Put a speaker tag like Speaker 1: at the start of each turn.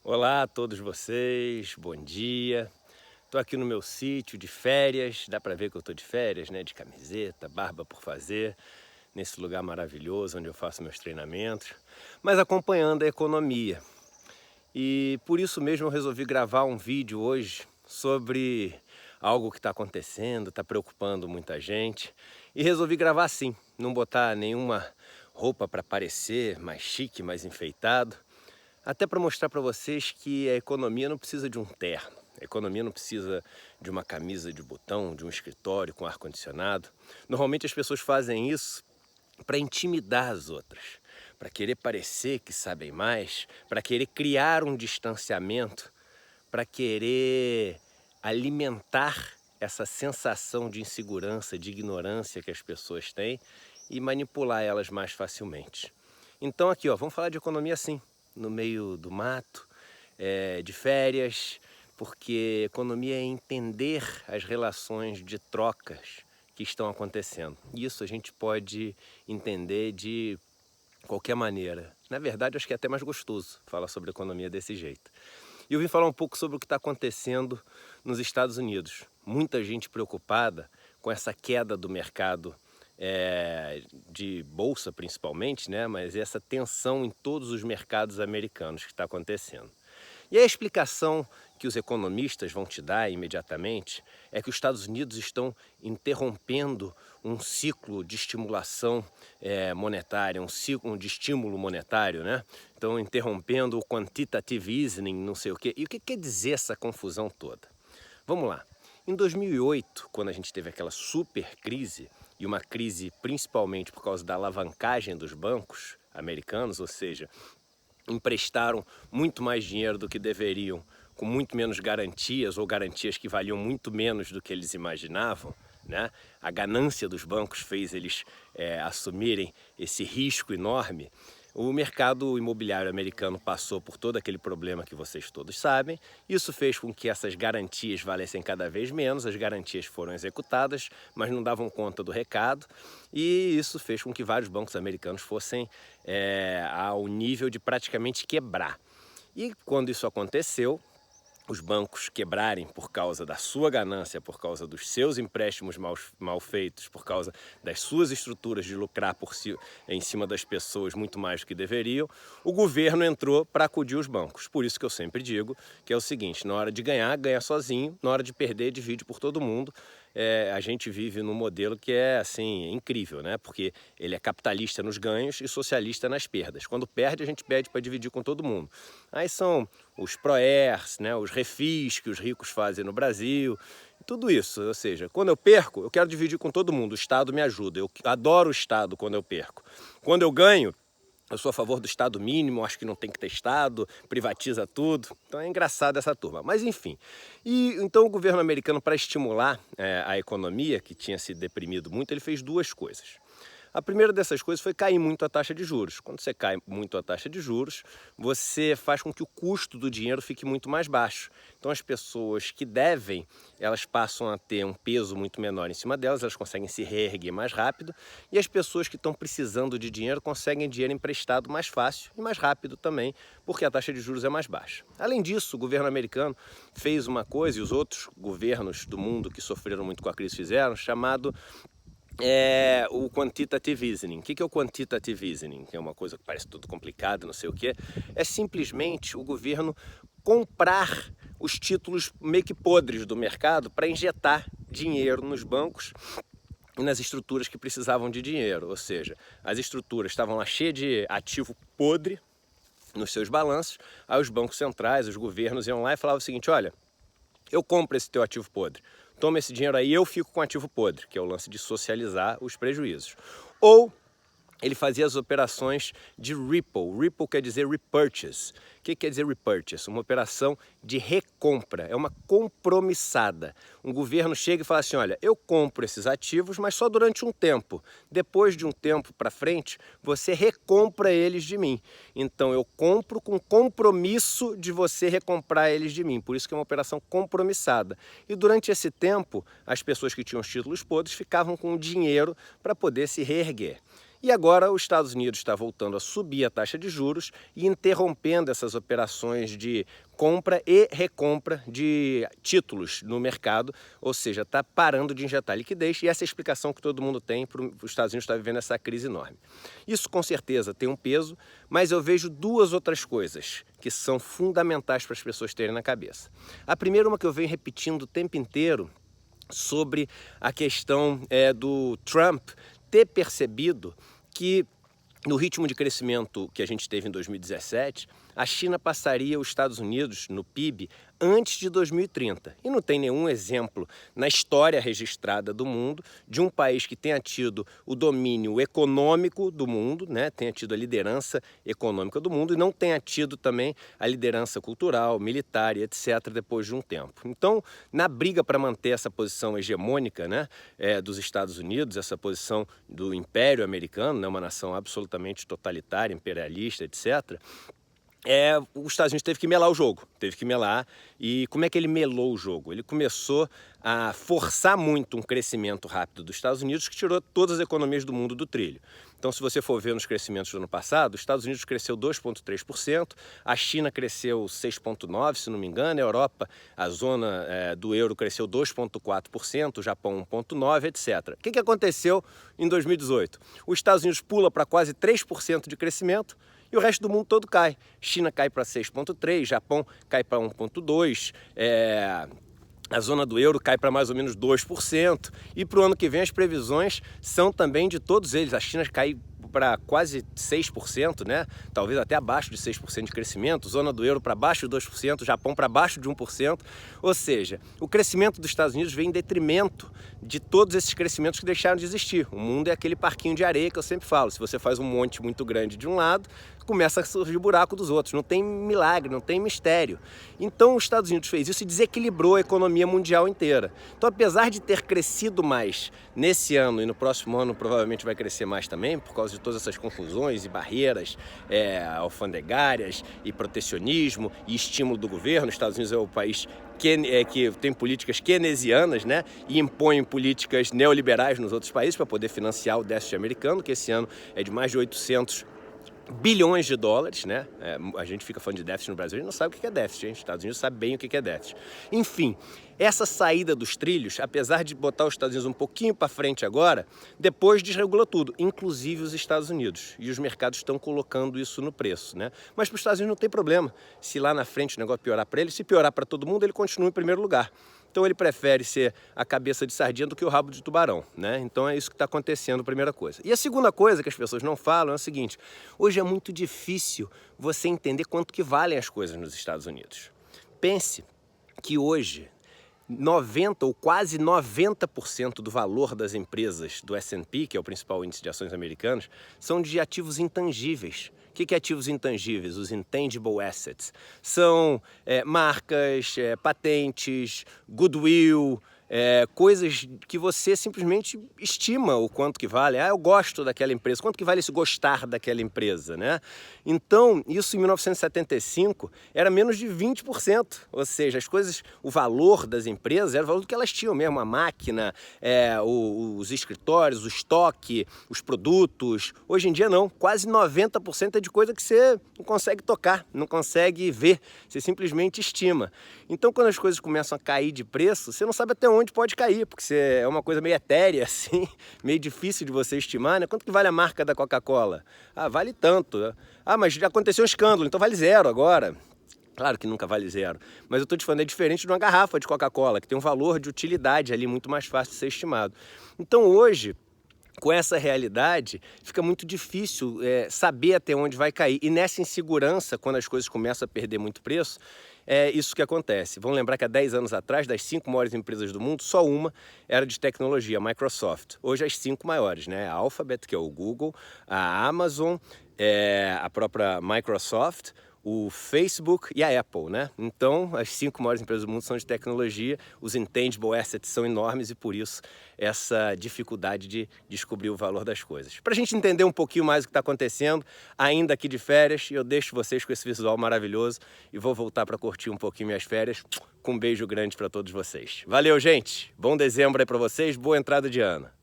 Speaker 1: Olá a todos vocês, bom dia. Estou aqui no meu sítio de férias, dá para ver que eu estou de férias, né? De camiseta, barba por fazer, nesse lugar maravilhoso onde eu faço meus treinamentos, mas acompanhando a economia. E por isso mesmo eu resolvi gravar um vídeo hoje sobre algo que está acontecendo, está preocupando muita gente. E resolvi gravar assim, não botar nenhuma roupa para parecer mais chique, mais enfeitado. Até para mostrar para vocês que a economia não precisa de um terno. A economia não precisa de uma camisa de botão, de um escritório com ar-condicionado. Normalmente as pessoas fazem isso para intimidar as outras, para querer parecer que sabem mais, para querer criar um distanciamento, para querer alimentar essa sensação de insegurança, de ignorância que as pessoas têm e manipular elas mais facilmente. Então aqui, ó, vamos falar de economia sim, no meio do mato, de férias, porque economia é entender as relações de trocas que estão acontecendo. Isso a gente pode entender de qualquer maneira. Na verdade, acho que é até mais gostoso falar sobre economia desse jeito. E eu vim falar um pouco sobre o que está acontecendo nos Estados Unidos. Muita gente preocupada com essa queda do mercado de bolsa principalmente, né? Mas essa tensão em todos os mercados americanos que está acontecendo. E a explicação que os economistas vão te dar imediatamente é que os Estados Unidos estão interrompendo um ciclo de estimulação monetária, um ciclo de estímulo monetário, né? Estão interrompendo o quantitative easing, não sei o quê. E o que quer dizer essa confusão toda? Vamos lá. Em 2008, quando a gente teve aquela super crise, e uma crise principalmente por causa da alavancagem dos bancos americanos, ou seja, emprestaram muito mais dinheiro do que deveriam, com muito menos garantias ou garantias que valiam muito menos do que eles imaginavam, né? A ganância dos bancos fez eles assumirem esse risco enorme. O mercado imobiliário americano passou por todo aquele problema que vocês todos sabem. Isso fez com que essas garantias valessem cada vez menos, as garantias foram executadas, mas não davam conta do recado, e isso fez com que vários bancos americanos fossem ao nível de praticamente quebrar. E quando isso aconteceu, os bancos quebrarem por causa da sua ganância, por causa dos seus empréstimos mal feitos, por causa das suas estruturas de lucrar em cima das pessoas muito mais do que deveriam, o governo entrou para acudir os bancos. Por isso que eu sempre digo que é o seguinte: na hora de ganhar, ganha sozinho, na hora de perder, divide por todo mundo. A gente vive num modelo que é assim, incrível, né? Porque ele é capitalista nos ganhos e socialista nas perdas. Quando perde, a gente pede para dividir com todo mundo. Aí são os ProERs, né? Os refis que os ricos fazem no Brasil, tudo isso. Ou seja, quando eu perco, eu quero dividir com todo mundo. O Estado me ajuda. Eu adoro o Estado quando eu perco. Quando eu ganho, eu sou a favor do Estado mínimo, acho que não tem que ter Estado, privatiza tudo. Então é engraçado essa turma. Mas enfim. E então o governo americano, para estimular a economia, que tinha se deprimido muito, ele fez duas coisas. A primeira dessas coisas foi cair muito a taxa de juros. Quando você cai muito a taxa de juros, você faz com que o custo do dinheiro fique muito mais baixo. Então as pessoas que devem, elas passam a ter um peso muito menor em cima delas, elas conseguem se reerguer mais rápido, e as pessoas que estão precisando de dinheiro conseguem dinheiro emprestado mais fácil e mais rápido também, porque a taxa de juros é mais baixa. Além disso, o governo americano fez uma coisa, e os outros governos do mundo que sofreram muito com a crise fizeram, chamado o quantitative easing. O que é o quantitative easing? Que é uma coisa que parece tudo complicado, não sei o que. É simplesmente o governo comprar os títulos meio que podres do mercado para injetar dinheiro nos bancos e nas estruturas que precisavam de dinheiro. Ou seja, as estruturas estavam lá cheias de ativo podre nos seus balanços, aí os bancos centrais, os governos iam lá e falavam o seguinte: olha, eu compro esse teu ativo podre, toma esse dinheiro aí e eu fico com o ativo podre, que é o lance de socializar os prejuízos. Ou ele fazia as operações de Ripple. Ripple quer dizer repurchase. O que quer dizer repurchase? Uma operação de recompra, é uma compromissada. Um governo chega e fala assim: olha, eu compro esses ativos, mas só durante um tempo. Depois de um tempo para frente, você recompra eles de mim. Então eu compro com compromisso de você recomprar eles de mim. Por isso que é uma operação compromissada. E durante esse tempo, as pessoas que tinham os títulos podres ficavam com o dinheiro para poder se reerguer. E agora os Estados Unidos está voltando a subir a taxa de juros e interrompendo essas operações de compra e recompra de títulos no mercado, ou seja, está parando de injetar liquidez, e essa é a explicação que todo mundo tem para os Estados Unidos estar vivendo essa crise enorme. Isso com certeza tem um peso, mas eu vejo duas outras coisas que são fundamentais para as pessoas terem na cabeça. A primeira, uma que eu venho repetindo o tempo inteiro, sobre a questão do Trump ter percebido que no ritmo de crescimento que a gente teve em 2017, a China passaria os Estados Unidos no PIB antes de 2030. E não tem nenhum exemplo na história registrada do mundo de um país que tenha tido o domínio econômico do mundo, né, tenha tido a liderança econômica do mundo e não tenha tido também a liderança cultural, militar e etc. depois de um tempo. Então, na briga para manter essa posição hegemônica, né, dos Estados Unidos, essa posição do Império Americano, né, uma nação absolutamente totalitária, imperialista, etc., os Estados Unidos teve que melar o jogo, teve que melar. E como é que ele melou o jogo? Ele começou a forçar muito um crescimento rápido dos Estados Unidos que tirou todas as economias do mundo do trilho. Então, se você for ver nos crescimentos do ano passado, os Estados Unidos cresceu 2,3%, a China cresceu 6,9%, se não me engano, a Europa, a zona do euro cresceu 2,4%, o Japão 1,9%, etc. O que aconteceu em 2018? Os Estados Unidos pula para quase 3% de crescimento, e o resto do mundo todo cai. China cai para 6,3%, Japão cai para 1,2%, a zona do euro cai para mais ou menos 2%. E para o ano que vem as previsões são também de todos eles. A China cai para quase 6%, né? Talvez até abaixo de 6% de crescimento, zona do euro para baixo de 2%, Japão para baixo de 1%. Ou seja, o crescimento dos Estados Unidos vem em detrimento de todos esses crescimentos que deixaram de existir. O mundo é aquele parquinho de areia que eu sempre falo. Se você faz um monte muito grande de um lado, começa a surgir buraco dos outros. Não tem milagre, não tem mistério. Então os Estados Unidos fez isso e desequilibrou a economia mundial inteira. Então, apesar de ter crescido mais nesse ano e no próximo ano provavelmente vai crescer mais também, por causa de todas essas confusões e barreiras alfandegárias e protecionismo e estímulo do governo. Os Estados Unidos é o país que tem políticas keynesianas, né, e impõe políticas neoliberais nos outros países para poder financiar o déficit americano, que esse ano é de mais de 800 bilhões de dólares, né? A gente fica falando de déficit no Brasil, a gente não sabe o que é déficit, hein? Os Estados Unidos sabem bem o que é déficit. Enfim, essa saída dos trilhos, apesar de botar os Estados Unidos um pouquinho para frente agora, depois desregulou tudo, inclusive os Estados Unidos. E os mercados estão colocando isso no preço, né? Mas para os Estados Unidos não tem problema. Se lá na frente o negócio piorar para ele, se piorar para todo mundo, ele continua em primeiro lugar. Então ele prefere ser a cabeça de sardinha do que o rabo de tubarão, né? Então é isso que está acontecendo, primeira coisa. E a segunda coisa que as pessoas não falam é o seguinte: hoje é muito difícil você entender quanto que valem as coisas nos Estados Unidos. Pense que hoje 90% ou quase 90% do valor das empresas do S&P, que é o principal índice de ações americanos, são de ativos intangíveis. O que é ativos intangíveis? Os intangible assets. São marcas, patentes, goodwill, coisas que você simplesmente estima o quanto que vale. Eu gosto daquela empresa. Quanto que vale esse gostar daquela empresa, né? Então, isso em 1975 era menos de 20%. Ou seja, as coisas, o valor das empresas era o valor que elas tinham mesmo. A máquina, os escritórios, o estoque, os produtos. Hoje em dia não. Quase 90% é de coisa que você não consegue tocar, não consegue ver. Você simplesmente estima. Então, quando as coisas começam a cair de preço, você não sabe até onde pode cair, porque é uma coisa meio etérea, assim, meio difícil de você estimar, né? Quanto que vale a marca da Coca-Cola? Vale tanto. Mas já aconteceu um escândalo, então vale 0 agora. Claro que nunca vale 0, mas eu estou te falando, é diferente de uma garrafa de Coca-Cola, que tem um valor de utilidade ali muito mais fácil de ser estimado. Então hoje, com essa realidade, fica muito difícil saber até onde vai cair. E nessa insegurança, quando as coisas começam a perder muito preço, é isso que acontece. Vamos lembrar que há 10 anos atrás, das 5 maiores empresas do mundo, só uma era de tecnologia, a Microsoft. Hoje as 5 maiores, né? A Alphabet, que é o Google, a Amazon, a própria Microsoft, o Facebook e a Apple, né? Então, as 5 maiores empresas do mundo são de tecnologia, os intangible assets são enormes e por isso essa dificuldade de descobrir o valor das coisas. Para a gente entender um pouquinho mais o que está acontecendo, ainda aqui de férias, eu deixo vocês com esse visual maravilhoso e vou voltar para curtir um pouquinho minhas férias. Com um beijo grande para todos vocês. Valeu, gente! Bom dezembro aí para vocês, boa entrada de ano!